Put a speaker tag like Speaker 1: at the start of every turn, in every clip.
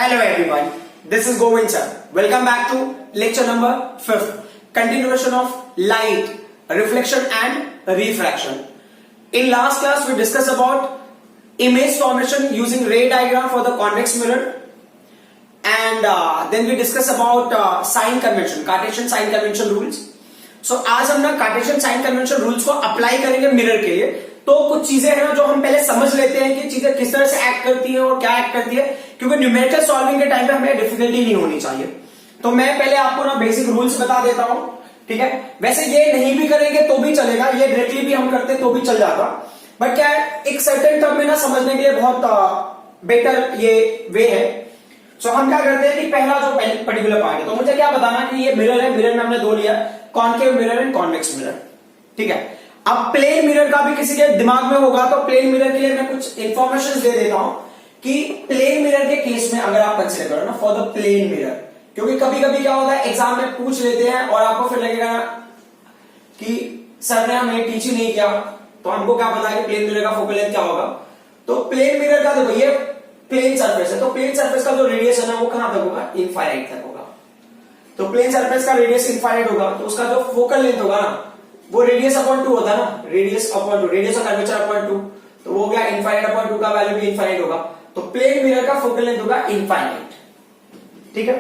Speaker 1: Hello everyone, this is Govind sir. Welcome back to lecture number 5th, continuation of light, reflection and refraction. In last class we discussed about image formation using ray diagram for the convex mirror, and then we discussed about sign convention, Cartesian sign convention rules. So आज हम ना Cartesian sign convention rules को apply करेंगे mirror के लिए. तो कुछ चीजें हैं ना जो हम पहले समझ लेते हैं कि चीजें किस तरह से एक्ट करती है और क्या एक्ट करती है, क्योंकि न्यूमेरिकल सॉल्विंग के टाइम पे हमें डिफिकल्टी नहीं होनी चाहिए. तो मैं पहले आपको ना बेसिक रूल्स बता देता हूं, ठीक है. वैसे ये नहीं भी करेंगे तो भी चलेगा, ये डायरेक्टली भी हम करते तो भी चल जाता, बट क्या है एक सर्टेन टर्म में ना समझने के लिए बहुत बेटर ये वे है. सो हम क्या करते हैं कि पहला जो पर्टिकुलर पार्ट है, तो मुझे क्या बताना कि ये मिरर है, मिरर में हमने दो लिया, concave mirror and convex mirror, ठीक है. अब प्लेन मिरर का भी किसी के दिमाग में होगा, तो प्लेन मिरर के लिए मैं कुछ इंफॉर्मेशन दे देता हूं कि प्लेन मिरर के केस में अगर आप कंसीडर करो ना फॉर द प्लेन मिरर, क्योंकि कभी कभी क्या होता है एग्जाम में पूछ लेते हैं और आपको फिर लगेगा कि सर ने हमें टीच ही नहीं किया, तो हमको क्या पता है कि प्लेन मिरर का फोकल लेंथ क्या होगा. तो प्लेन मिरर का देखो ये प्लेन सरफेस है, तो प्लेन सरफेस का जो रेडिएशन है वो कहां तक होगा, इनफाइनाइट तक होगा. तो प्लेन सरफेस का रेडियस इनफाइनाइट होगा, तो उसका जो फोकल लेंथ होगा ना वो रेडियस अपॉन 2 होता है ना, radius upon 2, radius of curvature upon 2, तो वो गया इनफाइनाइट अपॉन 2 का वैल्यू भी इनफाइनाइट होगा. तो प्लेन मिरर का फोकल लेंथ होगा इनफाइनाइट, ठीक है.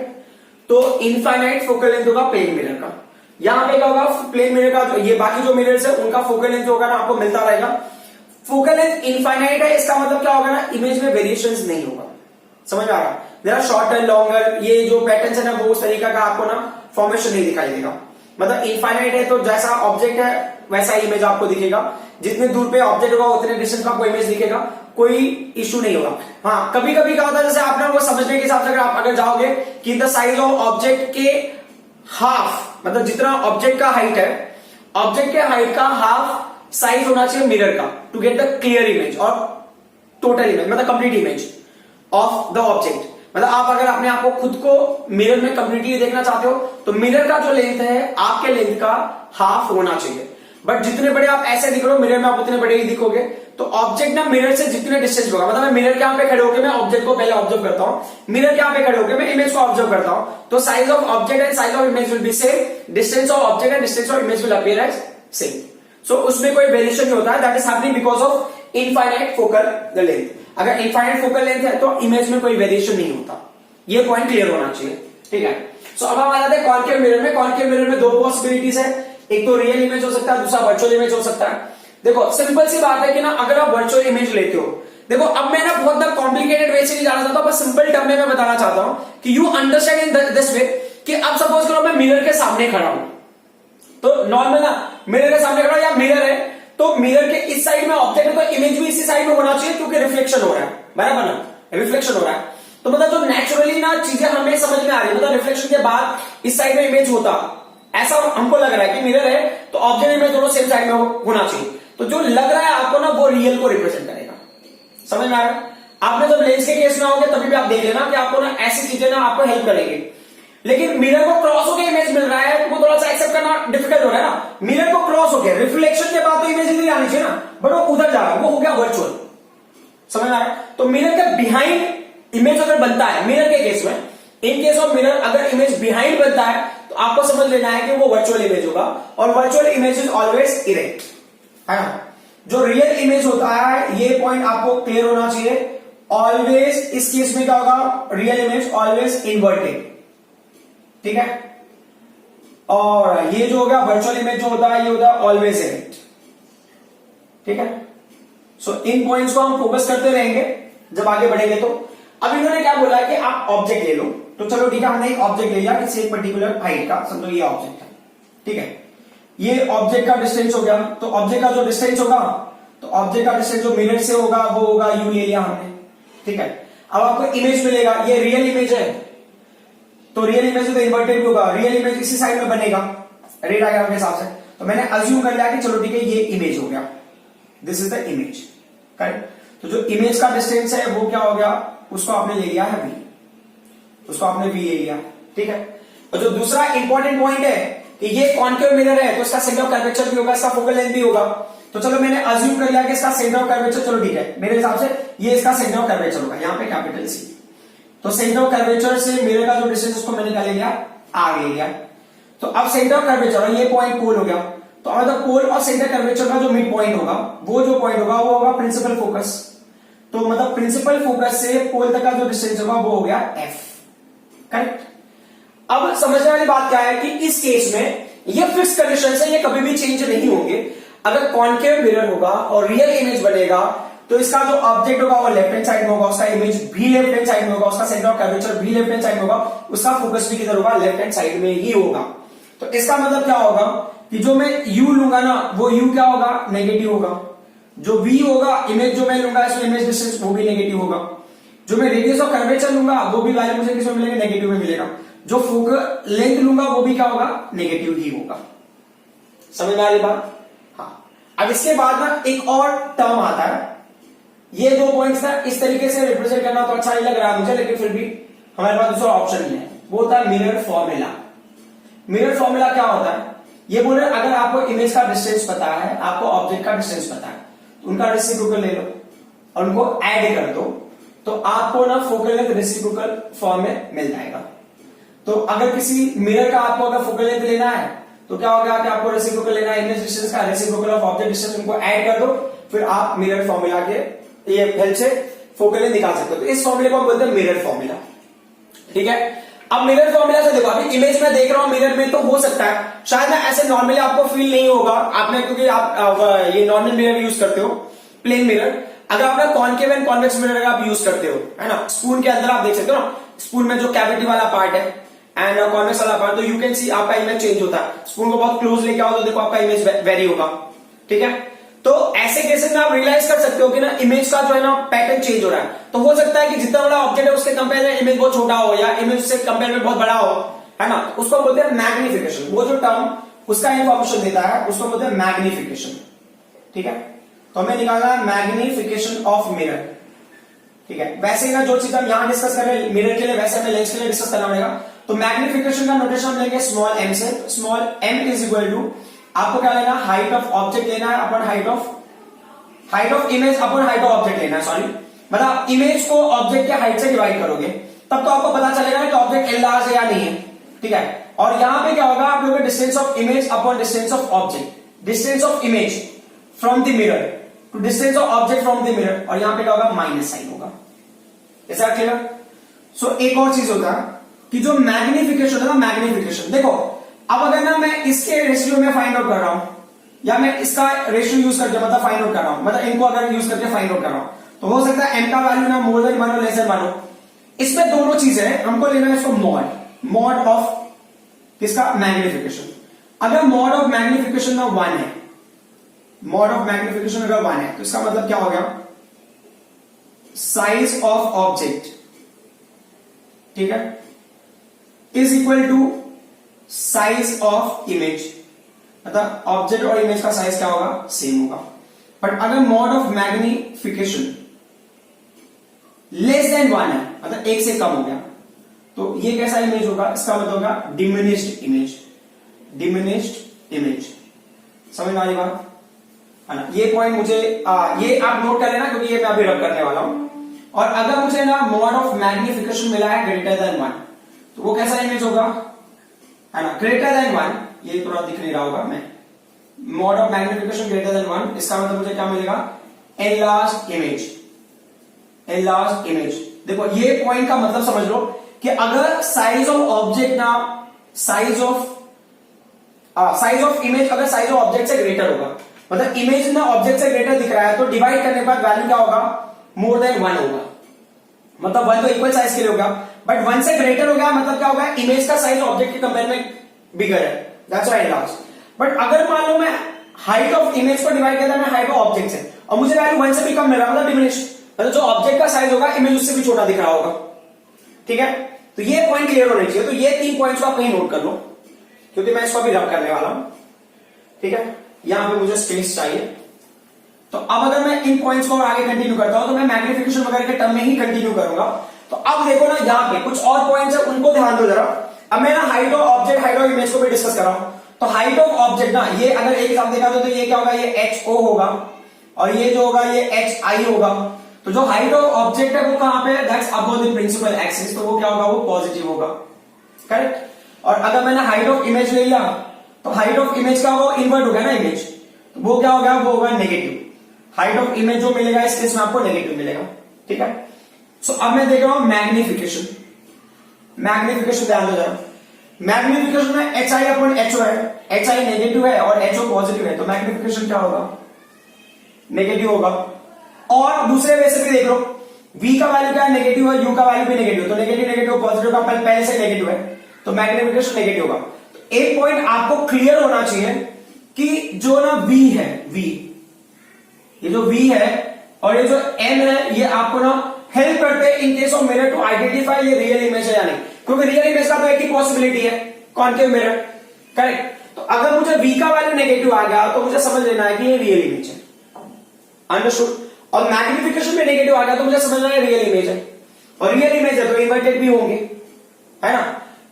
Speaker 1: तो इनफाइनाइट फोकल लेंथ होगा प्लेन मिरर का. यहां पे क्या होगा, प्लेन मिरर का ये बाकी जो मिरर्स है उनका फोकल लेंथ होगा ना आपको मिलता रहेगा. फोकल लेंथ इनफाइनाइट है, इसका मतलब क्या होगा ना इमेज में वेरिएशंस नहीं होगा. समझ में आ रहा, जरा शॉर्टर लॉन्गर ये जो पैटर्न है ना वो उस तरीका का आपको ना फॉर्मेशन नहीं दिखाई देगा. मतलब इनफाइनाइट है तो जैसा ऑब्जेक्ट है वैसा ही इमेज आपको दिखेगा, जितने दूर पे ऑब्जेक्ट होगा उतने डिस्टेंस पर आपको इमेज दिखेगा, कोई इश्यू नहीं होगा. हाँ कभी कभी क्या होता है जैसे आपने वो समझने के हिसाब से अगर आप जाओगे कि द साइज ऑफ ऑब्जेक्ट के हाफ, मतलब जितना ऑब्जेक्ट का हाइट है, ऑब्जेक्ट के हाइट का हाफ साइज होना चाहिए मिरर का to get the clear image और टोटल इमेज, मतलब complete image of the object. मतलब आप अगर अपने आप को खुद को मिरर में कंप्लीटली देखना चाहते हो तो मिरर का जो लेंथ है आपके लेंथ का हाफ होना चाहिए. बट जितने बड़े आप ऐसे दिख रहे हो मिरर में आप उतने बड़े ही दिखोगे. तो ऑब्जेक्ट ना मिरर से जितने डिस्टेंस होगा, मतलब मैं मिरर के यहाँ पे खड़े होकर मैं ऑब्जेक्ट को पहले ऑब्जर्व करता हूं, मिरर के यहाँ पे खड़े होकर मैं इमेज को ऑब्जर्व करता हूं, तो size of object and size of image will be same, distance of object and distance of image will appear as same. So उसमें कोई वेरिएशन नहीं होता है, that is happening because of infinite focal length. अगर infinite focal length है तो image में कोई वेरिएशन नहीं होता, ये पॉइंट क्लियर होना चाहिए, ठीक है. सो अब हम आ जाते हैं कॉनकेव मिरर में. कॉनकेव मिरर में दो पॉसिबिलिटीज है, एक तो रियल इमेज हो सकता है, दूसरा वर्चुअल इमेज हो सकता है. देखो सिंपल सी बात है कि ना अगर आप वर्चुअल इमेज लेते हो, देखो अब मैं ना बहुत कॉम्प्लिकेटेड वे से नहीं जाना चाहता हूं, बस सिंपल टर्म में मैं बताना चाहता हूं कि you understand in this way कि अब सपोज करो मैं मिरर के सामने खड़ा हूं, तो नॉर्मल ना मिरर के सामने खड़ा या मिरर है तो मिरर के इस साइड में ऑब्जेक्ट है तो इमेज भी इसी साइड में होना चाहिए, क्योंकि रिफ्लेक्शन हो रहा है, बराबर ना, रिफ्लेक्शन हो रहा है. तो मतलब जो नेचुरली ना चीजें हमें समझ में आ रही है, मतलब रिफ्लेक्शन के बाद इस साइड में इमेज होता, ऐसा हमको लग रहा है कि मिरर है तो ऑब्जेक्ट इमेज दोनों सेम साइड में होना चाहिए. तो जो लग रहा है आपको ना वो रियल को रिप्रेजेंट करेगा. समझ में आ रहा है. आपने जब लेंस के केस में आओगे तभी भी आप देख लेना कि आपको ना ऐसी चीजें ना आपको हेल्प करेंगे. लेकिन मिरर को क्रॉस होकर इमेज मिल रहा है तो वो थोड़ा सा एक्सेप्ट करना डिफिकल्ट हो रहा है ना. मिरर को क्रॉस होकर रिफ्लेक्शन के बाद तो इमेज नहीं आनी चाहिए ना, बट वो उधर जा रहा है, वो हो गया वर्चुअल. समझ में आ रहा है. तो मिरर के बिहाइंड इमेज अगर बनता है मिरर के केस में, इन केस ऑफ मिरर अगर इमेज बिहाइंड बनता है तो आपको समझ लेना है कि वो वर्चुअल इमेज होगा, और virtual image is always erect, है ना. जो रियल इमेज होता है ये पॉइंट आपको क्लियर होना चाहिए, ऑलवेज इस केस में क्या होगा, रियल इमेज ऑलवेज इन्वर्टेड, ठीक है. और ये जो होगा वर्चुअल इमेज जो होता है ये होता है ऑलवेज इरेक्ट, ठीक है. सो इन पॉइंट्स को हम फोकस करते रहेंगे जब आगे बढ़ेंगे. तो अब इन्होंने क्या बोला है कि आप ऑब्जेक्ट ले लो, तो चलो ठीक है हमने एक ऑब्जेक्ट ले लिया किसी एक पर्टिकुलर हाइट का, समझो ये ऑब्जेक्ट है, ठीक है. ये ऑब्जेक्ट का डिस्टेंस हो गया, तो ऑब्जेक्ट का जो डिस्टेंस होगा तो ऑब्जेक्ट का डिस्टेंस जो मिरर से होगा वो होगा यू ले लिया हमने, ठीक है. अब आपको इमेज मिलेगा, ये रियल इमेज है तो रियल इमेज तो इन्वर्टेड भी होगा, रियल इमेज इसी साइड में बनेगा रे डायग्राम के हिसाब से. तो मैंने अज्यूम कर लिया कि चलो ठीक है ये इमेज हो गया, this is the image, correct. तो जो इमेज का डिस्टेंस है वो क्या हो गया, उसको आपने ले लिया है v, उसको आपने v ले लिया, ठीक है. और जो दूसरा इंपॉर्टेंट पॉइंट है कि ये कॉनकेव मिरर है तो इसका सेंटर ऑफ कर्वेचर भी होगा, इसका फोकल लेंथ भी होगा. तो चलो मैंने अज्यूम कर लिया कि इसका सेंटर ऑफ कर्वेचर, चलो ठीक है मेरे हिसाब से ये इसका सेंटर ऑफ कर्वेचर होगा, यहां पे कैपिटल सी. तो सेंटर ऑफ कर्वेचर से मिरर का जो डिस्टेंस उसको मैंने क्या ले लिया, आर ले लिया। तो अब सेंटर ऑफ कर्वेचर और ये पॉइंट पोल हो गया, तो मतलब पोल और सेंटर कर्वेचर का जो मिड पॉइंट होगा, वो जो पॉइंट होगा वो होगा प्रिंसिपल फोकस। तो मतलब प्रिंसिपल फोकस से पोल तक का जो डिस्टेंस होगा वो हो गया एफ, करेक्ट। अब समझने वाली बात क्या है कि इस केस में ये फिक्स कंडीशन है, ये कभी भी चेंज नहीं होंगे। अगर कॉन्केव मिरर होगा और रियल इमेज बनेगा तो इसका जो ऑब्जेक्ट होगा वो लेफ्ट हैंड साइड में होगा, उसका इमेज भी लेफ्ट हैंड साइड में होगा, उसका सेंटर ऑफ कर्वेचर भी लेफ्ट हैंड साइड में होगा, उसका फोकस भी किधर होगा, लेफ्ट हैंड साइड में ही होगा। तो इसका मतलब क्या होगा कि जो मैं u लूंगा ना, वो u क्या होगा, नेगेटिव होगा। जो v होगा, इमेज जो मैं लूंगा इसमें इमेज डिस्टेंस, वो भी नेगेटिव होगा। जो मैं रेडियस ऑफ कर्वेचर लूंगा वो भी वैल्यू मुझे किसमें मिलेगा, नेगेटिव में मिलेगा। जो फोकल लेंथ लूंगा वो भी क्या होगा, नेगेटिव ही होगा। समझ में आ रही बात? हाँ। अब इसके बाद ना एक और टर्म आता है, ये दो पॉइंट्स ना इस तरीके से रिप्रेजेंट करना तो अच्छा नहीं लग रहा मुझे, लेकिन फिर भी हमारे पास दूसरा ऑप्शन नहीं है, वो होता है मिरर फॉर्मूला। मिरर फॉर्मूला क्या होता है, ये बोल रहे अगर आपको इमेज का डिस्टेंस पता है, आपको ऑब्जेक्ट का डिस्टेंस पता है, तो उनका रेसिप्रोकल ले लो और उनको ऐड कर दो, तो आपको ना फोकल लेंथ रेसिप्रोकल फॉर्म में मिल जाएगा। तो अगर किसी मिरर का आपको अगर फोकल लेंथ लेना है तो क्या होगा कि आपको रेसिप्रोकल लेना है इमेज डिस्टेंस का, रेसिप्रोकल ऑफ ऑब्जेक्ट डिस्टेंस, उनको ऐड कर दो, फिर आप मिरर फॉर्मूला के ये हेल्प से फोकल लेंथ निकाल सकते हो। तो इस फॉर्मूले को हम बोलते हैं मिरर फॉर्मूला, ठीक है। अब मिरर फॉर्मूला से देखो, अभी इमेज में देख रहा हूं मिरर में, तो हो सकता है शायद ना ऐसे नॉर्मली आपको फील नहीं होगा आपने, क्योंकि आप ये नॉर्मल मिरर यूज करते हो, प्लेन मिरर। अगर आपने कॉन्केव एंड कॉन्वेक्स मिरर आप यूज करते हो, है ना, स्पून के अंदर आप देख सकते हो ना, स्पून में जो कैविटी वाला पार्ट है एंड कॉन्वेक्स वाला पार्ट, तो यू कैन सी आपका इमेज चेंज होता है। स्पून को बहुत क्लोज लेके आओ तो देखो आपका इमेज वेरी होगा, ठीक है। तो ऐसे केसेस में आप रियलाइज कर सकते हो कि ना इमेज का जो है ना पैटर्न चेंज हो रहा है। तो हो सकता है कि जितना बड़ा ऑब्जेक्ट है उसके कंपेयर में इमेज बहुत छोटा हो, या इमेज से कंपेयर में बहुत बड़ा हो, है ना, उसको बोलते हैं मैग्निफिकेशन। वो जो टर्म उसका इंफॉर्मेशन देता है उसको बोलते हैं मैग्निफिकेशन, ठीक है। तो हमें निकालना है मैग्निफिकेशन ऑफ मिरर, ठीक है। वैसे ही ना जो चीज हम यहां डिस्कस कर रहे हैं मिरर के लिए, वैसे हमें लेंस के लिए डिस्कस करना पड़ेगा। तो मैग्निफिकेशन का नोटेशन हम लेंगे स्मॉल m से। Small m is equal to, आपको क्या लेना, हाइट ऑफ ऑब्जेक्ट लेना है अपन हाइट ऑफ इमेज अपन हाइट ऑफ ऑब्जेक्ट लेना है, सॉरी, मतलब इमेज को ऑब्जेक्ट के हाइट से डिवाइड करोगे तब तो आपको पता चलेगा कि ऑब्जेक्ट एल लार्ज है या नहीं है, ठीक है। और यहां पे क्या होगा, आप लोग distance of image upon distance of object, distance of image from the mirror to distance of object from the mirror, और यहां पे क्या होगा, माइनस साइन होगा। ऐसा क्लियर? सो एक और चीज होता है कि जो मैग्निफिकेशन है ना, मैग्निफिकेशन देखो, अब अगर ना मैं इसके रेशियो में फाइंड आउट कर रहा हूं, या मैं इसका रेशियो यूज करके मतलब फाइंड आउट कर रहा हूं, मतलब इनको अगर यूज करके फाइंड आउट कर रहा हूं, तो हो सकता है m का वैल्यू ना मोर देन 1 और लेस देन 1 हो। इसमें दोनों चीजें हैं, हमको लेना है इसको मॉड ऑफ किसका, मैग्निफिकेशन। अगर मॉड ऑफ मैग्निफिकेशन ना 1 है, मॉड ऑफ मैग्निफिकेशन अगर 1 है, तो इसका मतलब क्या हो गया, साइज ऑफ ऑब्जेक्ट, ठीक है, is equal to size of image, मतलब ऑब्जेक्ट और इमेज का साइज क्या होगा, सेम होगा। बट अगर mod of magnification less than 1 है, मतलब 1 से कम हो गया, तो ये कैसा इमेज होगा, इसका मतलब होगा डिमिनिश्ड इमेज, डिमिनिश्ड इमेज। समझ में आ रही बात है ना? ये पॉइंट मुझे ये आप नोट कर लेना, क्योंकि ये मैं अभी रब करने वाला हूं। और अगर मुझे ना मॉड ऑफ मैग्निफिकेशन मिला है ग्रेटर देन 1, तो वो कैसा इमेज होगा, है ना, ग्रेटर देन 1, ये थोड़ा दिख नहीं रहा होगा, मैं mod of magnification greater than 1, इसका मतलब मुझे क्या मिलेगा, एनलार्ज्ड इमेज, एनलार्ज्ड इमेज। देखो ये पॉइंट का मतलब समझ लो कि अगर साइज ऑफ ऑब्जेक्ट ना साइज ऑफ इमेज अगर साइज ऑफ ऑब्जेक्ट से ग्रेटर होगा, मतलब इमेज ना ऑब्जेक्ट से ग्रेटर दिख रहा है, तो डिवाइड करने के बाद वैल्यू क्या होगा, मोर देन 1 होगा, मतलब 1 तो इक्वल साइज के लिए होगा, बट 1 से ग्रेटर हो गया मतलब क्या होगा, इमेज का साइज ऑब्जेक्ट के कंपेयर में बिगर है, दैट्स व्हाई एनलार्ज। बट अगर मान लो मैं हाइट ऑफ इमेज को डिवाइड करता मैं हाइट ऑफ ऑब्जेक्ट से, और मुझे वैल्यू 1 से भी कम मिल रहा, मतलब डिमिनिश, मतलब जो ऑब्जेक्ट का साइज होगा इमेज उससे भी छोटा दिख रहा होगा, ठीक है। तो ये पॉइंट क्लियर होने चाहिए। तो ये 3 पॉइंट्स को आप कहीं नोट कर लो, क्योंकि मैं इसको अभी रब करने वाला हूं, ठीक है। यहां पे मुझे स्पेस चाहिए। तो अब अगर मैं इन पॉइंट्स को आगे कंटिन्यू करता हूं, तो मैं मैग्निफिकेशन वगैरह के टर्म में ही कंटिन्यू करूंगा। तो अब देखो ना, यहां पे कुछ और पॉइंट्स है, उनको ध्यान दो जरा। अब मैं ना height of object, height of image को भी डिस्कस कर रहा हूं। तो हाइट ऑफ ऑब्जेक्ट ना, ये अगर एक हिसाब देखा तो ये क्या होगा, ये HO होगा, और ये जो होगा ये HI होगा। तो जो हाइट ऑफ ऑब्जेक्ट है वो कहां पे है, that's above the principal axis, तो वो क्या होगा, वो पॉजिटिव होगा, करेक्ट। और अगर मैंने हाइट ऑफ इमेज ले लिया तो हाइट ऑफ इमेज का वो इन्वर्ट हो गया ना इमेज, तो वो क्या होगा, वो होगा नेगेटिव। हाइट ऑफ इमेज जो मिलेगा इस केस में आपको नेगेटिव मिलेगा, ठीक है। सो अब मैं देख रहा हूं मैग्निफिकेशन, मैग्निफिकेशन ध्यान दो जरा। मैग्निफिकेशन में एच आई अपॉन एचओ है, एच आई नेगेटिव है और एचओ पॉजिटिव है, तो मैग्निफिकेशन क्या होगा, नेगेटिव होगा। और दूसरे वे से भी देख लो, v का वैल्यू क्या है, नेगेटिव है, u का वैल्यू भी नेगेटिव, तो नेगेटिव नेगेटिव पॉजिटिव का पहले से नेगेटिव है, तो मैग्निफिकेशन नेगेटिव होगा। तो एक पॉइंट आपको क्लियर होना चाहिए कि जो ना v है, v, ये जो v है और ये जो m है, ये आपको ना हेल्प करते हैं in case of mirror to identify ये रियल इमेज है या नहीं, क्योंकि रियल इमेज का तो एक ही पॉसिबिलिटी है, कॉनकेव मिरर, करेक्ट। तो अगर मुझे v का वैल्यू नेगेटिव आ गया तो मुझे समझ लेना है कि ये रियल इमेज है, अंडरस्टूड। और मैग्निफिकेशन में नेगेटिव आ गया तो मुझे समझना है रियल इमेज है, और रियल इमेज है तो इन्वर्टेड भी होंगे, है ना।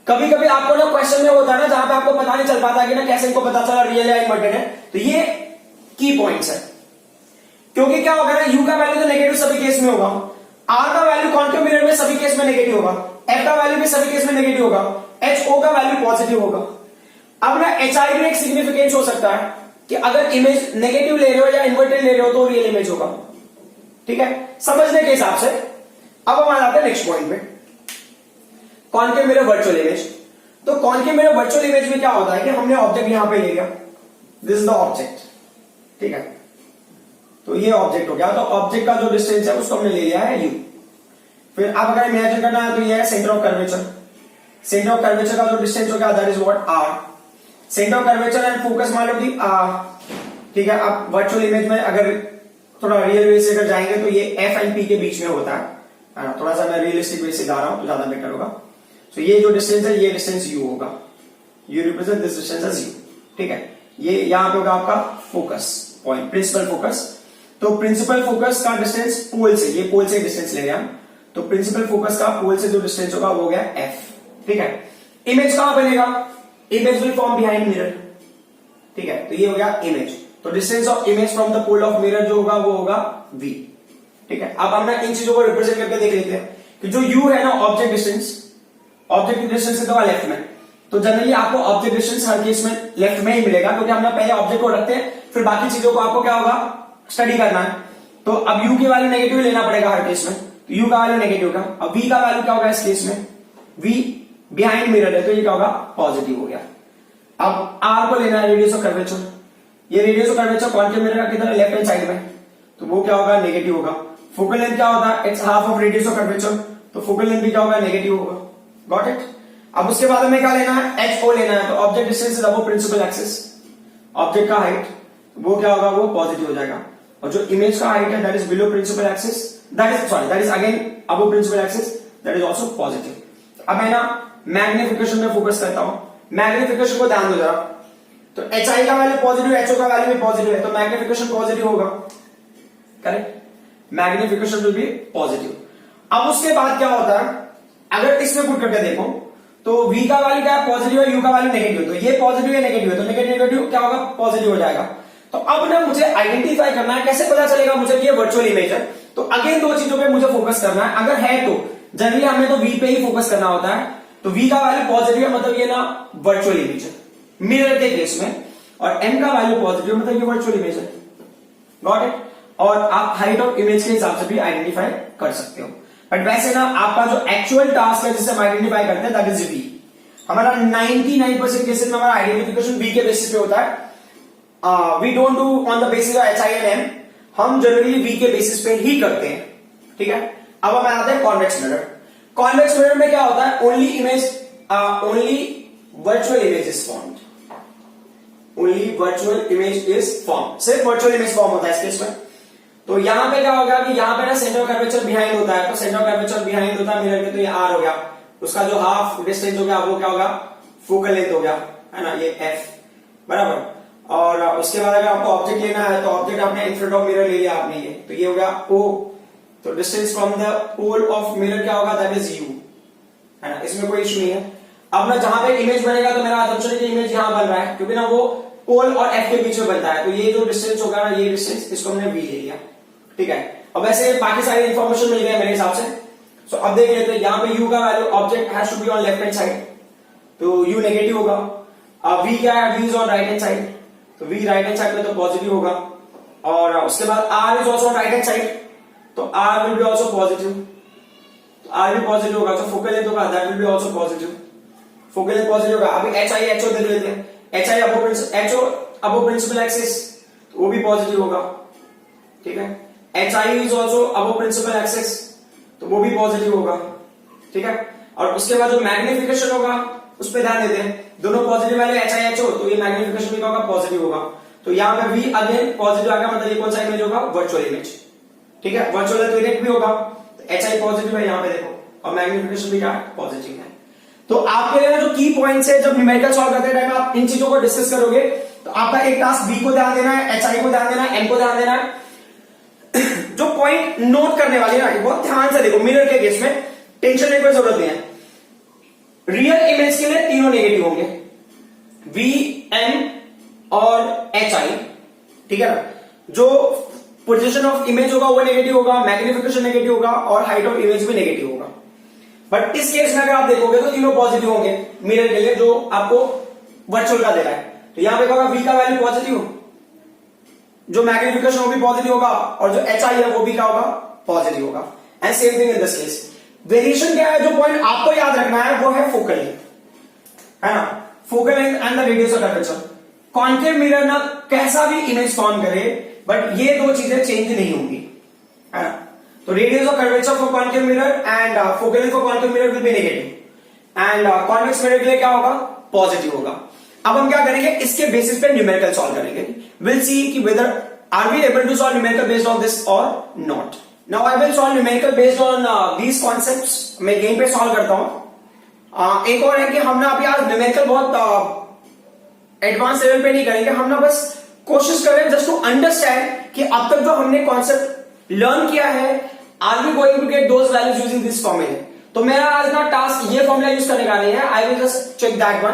Speaker 1: कभी कभी आपको ना क्वेश्चन में होता है ना जहां पे आपको पता नहीं चल पाता कि ना कैसे इनको पता चला रियल या इन्वर्टेड है, तो ये की पॉइंट्स है। क्योंकि क्या होगा ना, u का वैल्यू तो नेगेटिव सभी केस में होगा, r का वैल्यू कॉनकेव मिरर में सभी केस में नेगेटिव होगा, f का वैल्यू भी सभी केस में नेगेटिव होगा, ho का वैल्यू पॉजिटिव होगा। अब ना hi में एक सिग्निफिकेंस हो सकता है कि अगर इमेज नेगेटिव ले रहे हो या इन्वर्टेड ले रहे हो तो रियल इमेज होगा, ठीक है, समझने के हिसाब से। अब हम आ जाते हैं नेक्स्ट पॉइंट में, कॉनकेव मिरर वर्चुअल इमेज। तो कॉनकेव मिरर वर्चुअल इमेज में क्या होता है कि हमने ऑब्जेक्ट यहां पे ले लिया, दिस इज द ऑब्जेक्ट, ठीक है, तो ये ऑब्जेक्ट हो गया, तो ऑब्जेक्ट का जो डिस्टेंस है उसको हमने ले लिया है u। फिर आप अगर इमेजिन करना है तो ये है centre of curvature, centre of curvature का जो डिस्टेंस हो गया that is what r, centre of curvature and focus मान लो कि r, ठीक है। आप वर्चुअल इमेज में अगर थोड़ा रियल वे से अगर जाएंगे तो ये f एंड p के बीच में होता है, थोड़ा सा मैं रियलिस्टिक वे से जा रहा हूं तो ज्यादा बेटर होगा। तो ये जो डिस्टेंस है ये डिस्टेंस u होगा, you represent this distance as u, ठीक है। ये यहां पे होगा आपका फोकस पॉइंट, प्रिंसिपल फोकस। तो प्रिंसिपल फोकस का डिस्टेंस पोल से, ये पोल से डिस्टेंस ले गया, तो प्रिंसिपल फोकस का पोल से जो डिस्टेंस होगा वो हो गया f, ठीक है। इमेज कहां बनेगा, image will form behind mirror, ठीक है, तो ये हो गया इमेज। तो distance of image from the pole of mirror जो होगा वो होगा v, ठीक है। अब हम ना इन चीजों को रिप्रेजेंट करके देख लेते हैं कि जो u है ना ऑब्जेक्ट डिस्टेंस, ऑब्जेक्ट डिस्टेंस है लेफ्ट में, तो जनरली आपको ऑब्जेक्ट डिस्टेंस हर केस में लेफ्ट में ही मिलेगा, क्योंकि हमने पहले ऑब्जेक्ट को रखते हैं फिर बाकी चीजों को आपको क्या होगा स्टडी करना है। तो अब u की वैल्यू नेगेटिव लेना पड़ेगा हर केस में, तो u का वैल्यू नेगेटिव का, अब v का वैल्यू क्या होगा इस केस में, v बिहाइंड मिरर है तो ये क्या होगा पॉजिटिव हो गया। अब r को लेना है रेडियस ऑफ कर्वेचर, ये radius of curvature concave mirror का किधर है, लेफ्ट हैंड साइड में, तो वो क्या होगा नेगेटिव होगा। फोकल लेंथ क्या होता है, it's half of radius of curvature, तो फोकल लेंथ भी क्या होगा नेगेटिव होगा, गॉट इट। अब उसके बाद हमें क्या लेना है, ho लेना है, तो object distance is above principal axis, object का हाइट वो क्या होगा वो पॉजिटिव हो जाएगा, और जो इमेज का हाइट है that is below principal axis, that is again above principal axis, that is also positive. अब मैं ना मैग्निफिकेशन में फोकस करता हूं, मैग्निफिकेशन को ध्यान दो जरा, तो एच आई का वैल्यू पॉजिटिव, एचओ का वैल्यू भी पॉजिटिव है, तो मैग्निफिकेशन पॉजिटिव होगा, correct, magnification will be positive. अब उसके बाद क्या होता है, अगर इसमें पुट करके देखो तो v का वैल्यू क्या है पॉजिटिव है, u का वैल्यू नेगेटिव है, तो ये पॉजिटिव है नेगेटिव है, तो नेगेटिव नेगेटिव क्या होगा पॉजिटिव हो जाएगा। तो अब ना मुझे आइडेंटिफाई करना है, कैसे पता चलेगा मुझे कि ये वर्चुअल इमेज है, तो अगेन दो चीजों पे मुझे फोकस करना है। अगर है तो जनरली हमें तो v पे ही फोकस करना होता है, तो v का वैल्यू पॉजिटिव है मतलब ये ना वर्चुअल इमेज है मिरर के केस में, और m का वैल्यू पॉजिटिव मतलब ये वर्चुअल इमेज है, गॉट इट। और आप हाइट ऑफ इमेज के हिसाब से भी आइडेंटिफाई कर सकते हो, बट वैसे ना आपका जो एक्चुअल टास्क है जिसे हम आइडेंटिफाई करते हैं दैट इज v। हमारा 99% केसेस में हमारा आइडेंटिफिकेशन v के बेसिस पे होता है, we don't do on the basis of H I and m, हम जनरली v के बेसिस पे ही करते हैं, ठीक है। अब हम आते हैं कॉन्वेक्स मिरर। कॉन्वेक्स मिरर में क्या होता है, only virtual image is formed, only virtual image is form, सिर्फ वर्चुअल इमेज फॉर्म होता है इस केस में। तो यहां पे क्या होगा कि यहां पे ना सेंटर ऑफ कर्वेचर बिहाइंड होता है, तो सेंटर ऑफ कर्वेचर बिहाइंड होता है मिरर के, तो ये r हो गया, उसका जो हाफ डिस्टेंस हो गया वो क्या होगा फोकल लेंथ हो गया, है ना, ये f बराबर। और उसके बाद अगर आपको ऑब्जेक्ट लेना है तो ऑब्जेक्ट आपने इन फ्रंट ऑफ मिरर ले लिया आपने ये, तो ये हो गया o, तो distance from the pole of mirror क्या होगा दैट इज u, है ना, इसमें कोई इशू नहीं है। अब ना जहां पे इमेज बनेगा तो मेरा असम्पशन है कि इमेज यहां बन रहा है, क्योंकि ना वो पोल और f के बीच में बनता है, तो ये जो डिस्टेंस होगा ना ये डिस्टेंस इसको हमने v ले लिया, ठीक है। अब वैसे बाकी सारी इंफॉर्मेशन मिल गई मेरे हिसाब से। सो अब देख लेते हैं यहाँ पे u का value object has to be on left hand side, तो u नेगेटिव होगा। अब v क्या है, v is on right hand side, तो v राइट हैंड साइड में तो पॉजिटिव होगा। और उसके बाद r is also on right hand side, तो r will be also positive, तो r भी पॉजिटिव होगा। तो फोकल लेंथ होगा that will be also positive, focal length positive होगा। अभी एच आई HO देख लेते हैं, H I above principal axis, तो वो भी पॉजिटिव होगा, ठीक है। H I is also above principal axis, तो वो भी पॉजिटिव होगा, ठीक है। और उसके बाद जो मैग्निफिकेशन होगा उस पर ध्यान देते हैं, दोनों पॉजिटिव वाले एच आई HO, तो ये मैग्निफिकेशन भी क्या होगा, पॉजिटिव होगा। तो यहाँ पे v अगेन पॉजिटिव आ गया, मतलब ये कौन सा इमेज होगा, वर्चुअल इमेज, ठीक है। वर्चुअल है तो इरेक्ट भी होगा, तो एच आई पॉजिटिव है यहाँ पे देखो, और मैग्निफिकेशन भी क्या है, पॉजिटिव है। तो आपके लिए जो की पॉइंट्स है, जब न्यूमेरिकल सॉल्व करते टाइम आप इन चीजों को डिस्कस करोगे, तो आपका एक टास्क बी को ध्यान देना है, एच आई को ध्यान देना है, एन को ध्यान देना है। जो पॉइंट नोट करने वाले ना, बहुत ध्यान से देखो, मिरर के केस में टेंशन लेने की जरूरत नहीं है। रियल इमेज के लिए तीनों नेगेटिव होंगे, वी, एन और एच आई, ठीक है ना। जो पोजीशन ऑफ इमेज होगा वो नेगेटिव होगा, मैग्निफिकेशन नेगेटिव होगा, और हाइट ऑफ इमेज भी नेगेटिव होगा। बट इस केस में अगर आप देखोगे तो तीनों पॉजिटिव होंगे मिरर के लिए, जो आपको वर्चुअल का दे रहा है। तो यहां पे होगा v का वैल्यू पॉजिटिव, जो मैग्निफिकेशन वो भी पॉजिटिव होगा, और जो एच आई है वो भी क्या होगा, पॉजिटिव होगा। And same thing in this case. Variation क्या है, जो पॉइंट आपको याद रखना है वो है फोकल लेंथ, है ना, focal length and the radius of curvature. Concave mirror ना कैसा भी इमेज फॉर्म करे, बट ये दो चीजें चेंज नहीं होंगी, है ना। तो radius of curvature for concave mirror and focal length for concave mirror will be negative, and convex mirror के लिए क्या होगा, पॉजिटिव होगा। अब हम क्या करेंगे, इसके बेसिस पे न्यूमेरिकल सॉल्व करेंगे। विल सी कि whether are we able to solve numerical based on this or not. Now I will solve numerical based on these concepts. मैं यहीं पे सॉल्व करता हूं। एक और है कि हम ना अभी आज न्यूमेरिकल बहुत एडवांस लेवल पे नहीं करेंगे, हम ना बस कोशिश करें जस्ट टू अंडरस्टैंड कि अब तक जो हमने कॉन्सेप्ट लर्न किया है, are we going to get those values using this formula. तो मेरा आज ना टास्क ये फॉर्मूला यूज करने का नहीं है, I will just check that one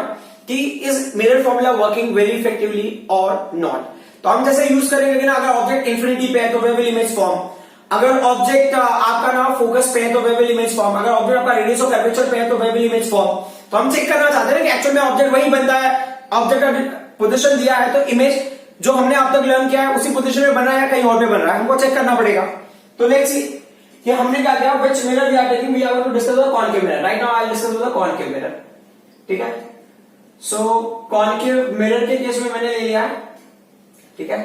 Speaker 1: कि is mirror formula working very effectively or not. तो हम जैसे यूज करेंगे कि ना, अगर ऑब्जेक्ट इंफिनिटी पे है तो वे विल इमेज फॉर्म, अगर ऑब्जेक्ट आपका ना फोकस पे है तो वे विल इमेज फॉर्म, अगर ऑब्जेक्ट आपका रेडियस ऑफ कर्वेचर पे है तो वे विल इमेज फॉर्म। तो हम चेक करना चाहते हैं कि एक्चुअल में ऑब्जेक्ट वही बनता है, ऑब्जेक्ट का पोजीशन दिया है तो इमेज जो हमने अब तक लर्न किया है उसी पोजीशन में बन रहा है या कहीं और पे बन रहा है, हमको चेक करना पड़ेगा। तो लेट्स सी कि हमने क्या किया, which mirror we are taking, we are going to discuss the concave mirror. Right now I will discuss the concave mirror, ठीक है। सो कॉन्केव मिरर के केस में मैंने ले लिया है, ठीक है।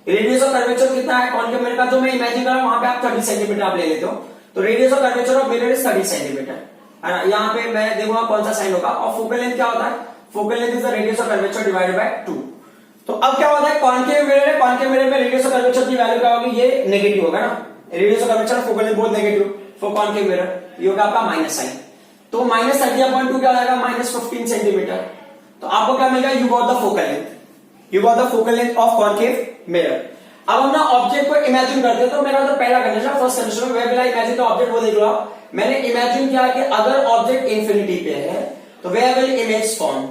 Speaker 1: रेडियस ऑफ कर्वेचर कितना है कॉन्केव मिरर का, जो मैं इमेजिन कर रहा हूं वहां पे आप 30 सेंटीमीटर आप ले लेते हो, तो radius of curvature of mirror is 30 centimetre, है ना। यहाँ पे मैं देखूंगा कौन सा साइन होगा। और फोकल लेंथ क्या होता है, focal length is the radius of curvature divided by 2। तो अब क्या होता है, कॉन्केव मिरर है, कॉन्केव मिरर में रेडियस ऑफ कर्वेचर की वैल्यू क्या होगी, ये नेगेटिव होगा ना, radius of curvature focal length both negative for concave mirror, ये होगा आपका माइनस साइन। तो माइनस 30.2 क्या हो जाएगा, माइनस 15 सेंटीमीटर। तो आपको क्या मिलेगा, you got the focal length, you got the focal length of concave mirror. अब हम ना ऑब्जेक्ट को इमेजिन करते हैं, तो मेरा जो पहला कंडीशन, फर्स्ट कंडीशन में वेयर इमेजिन द ऑब्जेक्ट, वो देख लो आप। मैंने इमेजिन किया कि अगर ऑब्जेक्ट इंफिनिटी पे है तो where will image form,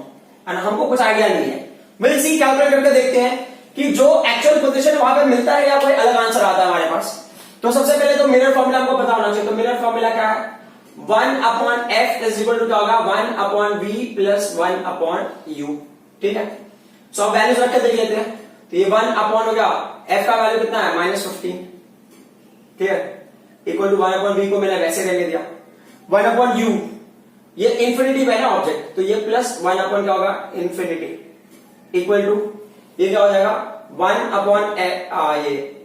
Speaker 1: and हमको कुछ आइडिया नहीं है। विल सी कैलकुलेट करके देखते हैं कि जो एक्चुअल पोजीशन वहां पे मिलता है या कोई अलग आंसर आता है हमारे पास। तो सबसे पहले तो मिरर फॉर्मूला हमको पता होना चाहिए। तो मिरर फॉर्मूला क्या है, 1/f इज इक्वल टू क्या होगा, 1/v प्लस 1/u, ठीक है। सो अब वैल्यूज रख के देख लेते हैं। तो ये 1 हो गया, f का वैल्यू कितना है, -15, ठीक है, इक्वल टू 1/v को मैंने वैसे रहने दिया, 1/u, ये इंफिनिटी पे है ना ऑब्जेक्ट, तो ये प्लस 1 क्या होगा, इंफिनिटी, इक्वल टू ये क्या हो जाएगा 1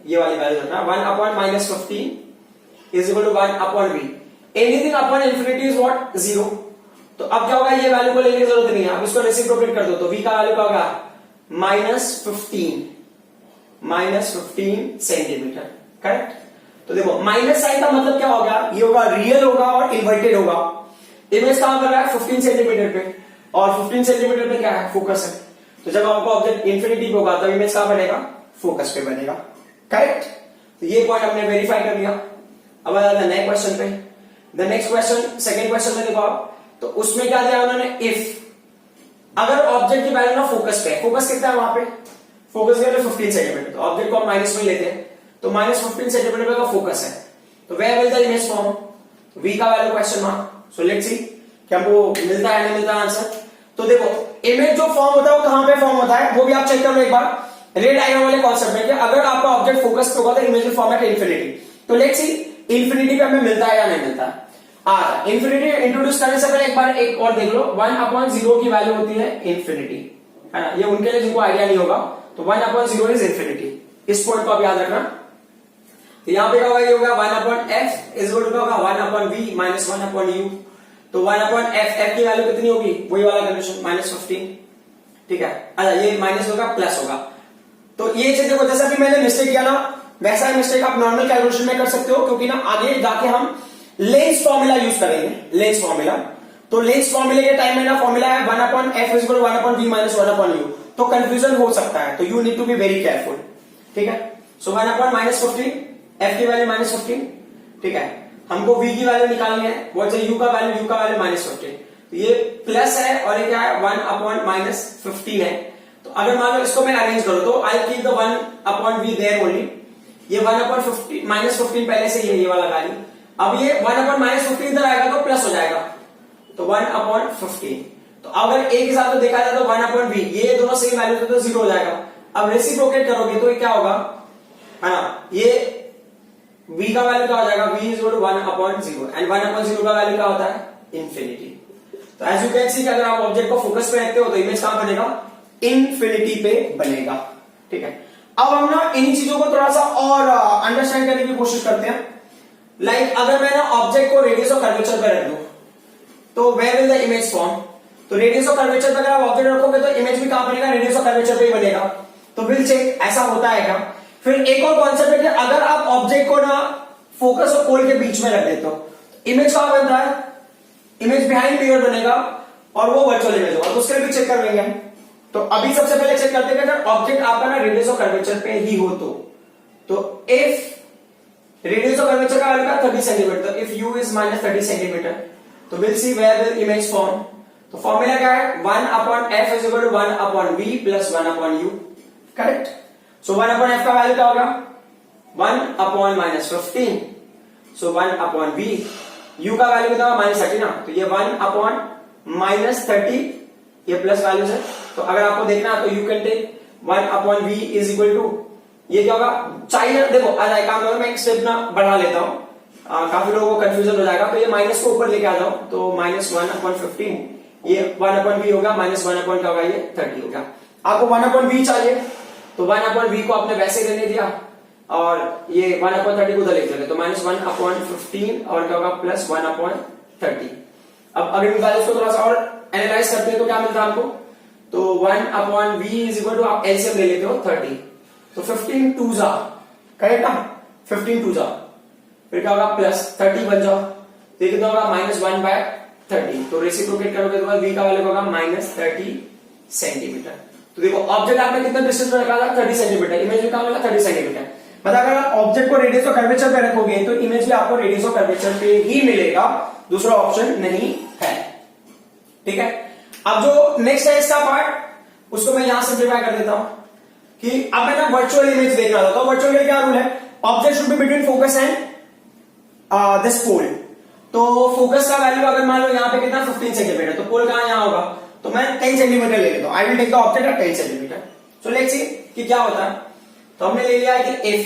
Speaker 1: ये वाली वैल्यू रखना, 1/-15 is equal to 1/v। Anything upon infinity is what, 0। तो अब क्या होगा, ये वैल्यू को लेने की जरूरत नहीं है, अब इसको रेसिप्रोकेट कर दो, तो v का वैल्यू क्या होगा, -15 सेंटीमीटर, करेक्ट। तो देखो माइनस साइन का मतलब क्या होगा, ये होगा रियल होगा और इन्वर्टेड होगा। इमेज कहां पर है, 15 सेंटीमीटर पे, और 15 सेंटीमीटर पे क्या है, फोकस है। तो जब आपका ऑब्जेक्ट इंफिनिटी पे होगा तब इमेज कहां बनेगा, फोकस पे बनेगा, करेक्ट। तो ये पॉइंट हमने वेरीफाई कर लिया। अब आ जाता है नए क्वेश्चन पे। The next question, second question में देखो आप, तो उसमें क्या दिया उन्होंने, इफ अगर ऑब्जेक्ट की वैल्यू ना फोकस पे, फोकस कितना है वहां पे, फोकस कितना है 15 सेंटीमीटर, तो ऑब्जेक्ट को हम माइनस में लेते हैं, तो -15 सेंटीमीटर का फोकस है, तो where will the image form? v का value question mark. So let's see कि हमको मिलता है नहीं मिलता आंसर। तो देखो इमेज जो फॉर्म होता है वो कहां पे फॉर्म होता है वो भी आप चेक कर लो एक बार, रे डायग्राम वाले कॉन्सेप्ट में, कि अगर आपका ऑब्जेक्ट फोकस पे होगा तो इमेज फॉर्म है इन्फिनिटी। तो लेट्स सी इन्फिनिटी पे हमें मिलता है या नहीं मिलता है। इन्फिनिटी इंट्रोड्यूस करने से पहले एक बार एक और देख लो, 1/0 की वैल्यू होती है इन्फिनिटी, है ना, ये उनके लिए जिनको आइडिया नहीं होगा, तो 1/0 इज इन्फिनिटी, इस पॉइंट को आप याद रखना। तो यहां पे क्या होगा, ये होगा 1/f is equal to 1/v minus 1/u। तो 1/f f की वैल्यू कितनी होगी, वही वाला कंडीशन -15, ठीक है। अच्छा ये माइनस होगा प्लस होगा। तो ये चीज देखो, जैसा कि मैंने मिस्टेक किया ना वैसा ही मिस्टेक आप नॉर्मल कैलकुलेशन में कर सकते हो, क्योंकि ना आगे जाके हम लेंस फॉर्मूला यूज करेंगे, लेंस फॉर्मूला। तो लेंस फॉर्मूले के टाइम में ना फॉर्मूला है 1/f is equal to 1/v minus 1/u, तो कंफ्यूजन हो सकता है, तो you need to be very careful, ठीक है। सो 1/-15, f की वैल्यू -15, ठीक है। हमको v की वैल्यू निकालनी है, व्हाट्स u का वैल्यू, u का वैल्यू -15, तो ये प्लस है और ये क्या है 1/-15 है। तो अगर मान लो इसको मैं अरेंज करूं तो I keep the 1/v there only, ये 1/15 -15 पहले से ये वाला वैल्यू, अब ये 1/-15 इधर आएगा तो प्लस हो जाएगा, तो 1/15। तो अगर एक हिसाब से देखा जाए तो 1/v, ये दोनों सेम वैल्यू तो 0 हो जाएगा। अब रेसिप्रोकेट करोगे तो ये क्या होगा, है ना, ये v का वैल्यू क्या हो जाएगा, v is equal to 1/0 and 1/0 का वैल्यू क्या होता है, इन्फिनिटी। तो एज यू कैन सी कि अगर आप ऑब्जेक्ट को फोकस पे रखते हो तो इमेज कहां बनेगा, इन्फिनिटी पे बनेगा, ठीक है। अब हम ना इन्हीं चीजों को थोड़ा सा और अंडरस्टैंड करने की कोशिश करते हैं। लाइक अगर मैं ना ऑब्जेक्ट को रेडियस ऑफ कर्वेचर पे रख दूं तो where will the image form? तो रेडियस ऑफ कर्वेचर पे अगर आप ऑब्जेक्ट रखोगे तो इमेज भी कहां बनेगा, रेडियस ऑफ कर्वेचर पे ही बनेगा। तो विल चेक ऐसा होता है क्या। फिर एक और कॉन्सेप्ट है कि अगर आप ऑब्जेक्ट को ना फोकस और पोल के बीच में रख देते हो तो इमेज कहां बनता है, इमेज बिहाइंड मिरर बनेगा और वो वर्चुअल इमेज होगा, तो उसके लिए भी चेक कर लेंगे। तो अभी सबसे पहले चेक करते हैं कि अगर ऑब्जेक्ट आपका ना रेडियस ऑफ कर्वेचर पे ही हो तो इफ रेडियस ऑफ कर्वेचर का value 30 centimetre, if u is -30 centimetre, तो will see where will image form. तो फॉर्मूला क्या है, 1/f is equal to 1/v plus 1/u, correct. So 1/f का वैल्यू क्या होगा, 1/-15, सो 1/v, u का वैल्यू कितना होगा -30 ना, तो ये 1/-30, ये प्लस वैल्यू है। तो अगर आपको देखना है तो you can take 1/v is equal to, ये क्या होगा, चाहिए देखो आ जाए काम करो, मैं एक स्टेप ना बढ़ा लेता हूं, काफी लोगों को कंफ्यूजन हो जाएगा। तो ये माइनस को ऊपर लेके आ जाओ, तो -1/15, ये 1/v होगा, -1 क्या होगा, ये 30 होगा। आपको 1/v चाहिए तो 1/v को आपने वैसे लेने दिया और ये 1/30 को उधर लिख दोगे, तो -1/15 और क्या होगा प्लस 1/30। अब अगर निकाले इसको थोड़ा सा और एनालाइज करते हैं तो क्या मिलता है आपको, तो 1/v इज इक्वल टू, आप एलसीएम ले लेते हो 30, तो 15 2 जा, करेक्ट ना, 15 2 जा, फिर क्या होगा प्लस 30 बन जाओ, तो ये कितना होगा -1/30। तो रेसिप्रोकेट करोगे तो v का वैल्यू होगा -30 सेंटीमीटर। तो देखो ऑब्जेक्ट आपने कितना डिस्टेंस पे रखा था, 30 सेंटीमीटर, इमेज में क्या मिला 30 सेंटीमीटर। मतलब अगर आप ऑब्जेक्ट को रेडियस ऑफ कर्वेचर पे रखोगे तो इमेज भी आपको रेडियस ऑफ कर्वेचर पे ही मिलेगा, दूसरा ऑप्शन नहीं है, ठीक है। अब जो नेक्स्ट है इसका पार्ट, उसको मैं यहां सिंप्लीफाई कर देता हूं कि अब मैं ना वर्चुअल इमेज देख रहा था। तो वर्चुअल में क्या रूल है, object should be between focus and this pole. तो फोकस का वैल्यू अगर मान लो यहां पे कितना 15 सेंटीमीटर, तो पोल कहां यहां होगा, तो मैं 10 सेंटीमीटर ले लेता हूं, I will take the object at 10 centimetre. So let's see कि क्या होता है। तो हमने ले लिया है कि इफ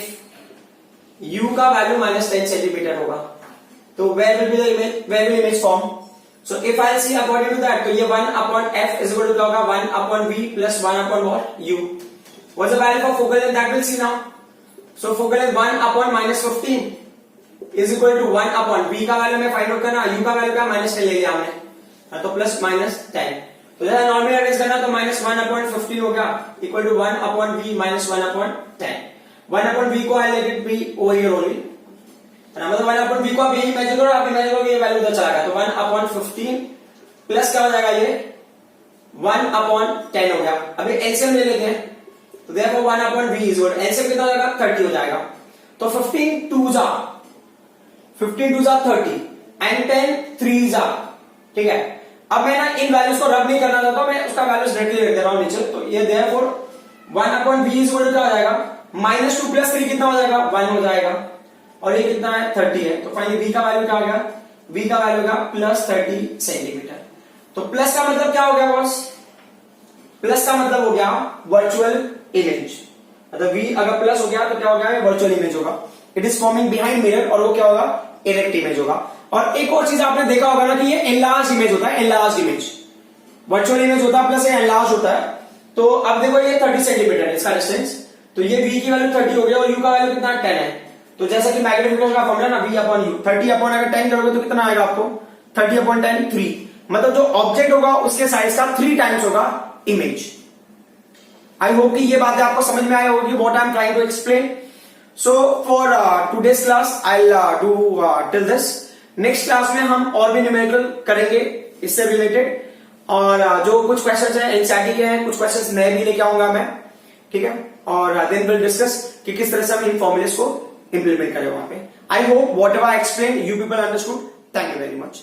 Speaker 1: u का वैल्यू -10 सेंटीमीटर होगा तो where will be the image, where will image form. So if I see according to that, तो ये 1/f इज इक्वल टू क्या होगा 1/v plus 1/u। What's the value for focal length, that will see now. So focal length 1/-15 is equal to 1/v का value में find out करना, u का वैल्यू क्या -10 ले लिया हमने, तो प्लस -10। तो जैसा नॉर्मल अरेंज करना तो -1/15 हो गया equal to 1/v minus 1/10। 1/v को I let it be over here only, मतलब 1/v को आप यही इमेजिन करो, आप इमेजिन करो ये वैल्यू उधर चला गया, तो 1/15 प्लस क्या हो जाएगा, ये 1/10 हो गया। अभी एलसीएम ले लेते हैं, तो देखो 1/v इज इक्वल, एलसीएम कितना हो जाएगा 30 हो जाएगा। तो 15 2 जा 30 एंड 10 3 जा, ठीक है। अब मैं ना इन वैल्यूज को रब नहीं करना चाहता, मैं उसका वैल्यूज डायरेक्टली लिख दे रहा हूं नीचे। तो ये therefore 1/v is equal to क्या हो जाएगा -2 + 3 कितना हो जाएगा, 1 हो जाएगा, और ये कितना है, 30 है। तो फाइनली v का वैल्यू क्या आ गया, v का वैल्यू का +30 सेंटीमीटर। तो प्लस का मतलब क्या हो गया बॉस, प्लस का मतलब हो गया वर्चुअल इमेज, मतलब v अगर प्लस हो गया तो क्या हो गया, वर्चुअल इमेज होगा। It is forming behind mirror, और वो क्या होगा, इरेक्ट इमेज होगा। और एक और चीज आपने देखा होगा ना कि ये एनलार्ज इमेज होता है, एनलार्ज इमेज, वर्चुअल इमेज होता है प्लस ये एनलार्ज होता है। तो अब देखो ये 30 सेंटीमीटर है इसका डिस्टेंस, तो ये v की वैल्यू 30 हो गया और u का वैल्यू कितना 10 है। तो जैसा कि मैग्निफिकेशन का फॉर्मूला ना v/u, 30 अगर 10 करोगे तो कितना आएगा आपको, 30/10 3, मतलब जो ऑब्जेक्ट होगा उसके साइज का 3 टाइम्स होगा इमेज। आई होप कि ये बातें आपको समझ में आई होगी, what I am trying to explain. So for today's class I do till this. Next class में हम और भी न्यूमेरिकल करेंगे इससे रिलेटेड, और जो कुछ क्वेश्चंस हैं एनसीईआरटी के हैं, कुछ क्वेश्चंस नए भी लेके आऊंगा मैं, ठीक है। और देन विल डिस्कस कि किस तरह से हम इन फॉर्मुलेस को इंप्लीमेंट करें वहां पे। I hope what ever I explain you people understood. Thank you very much.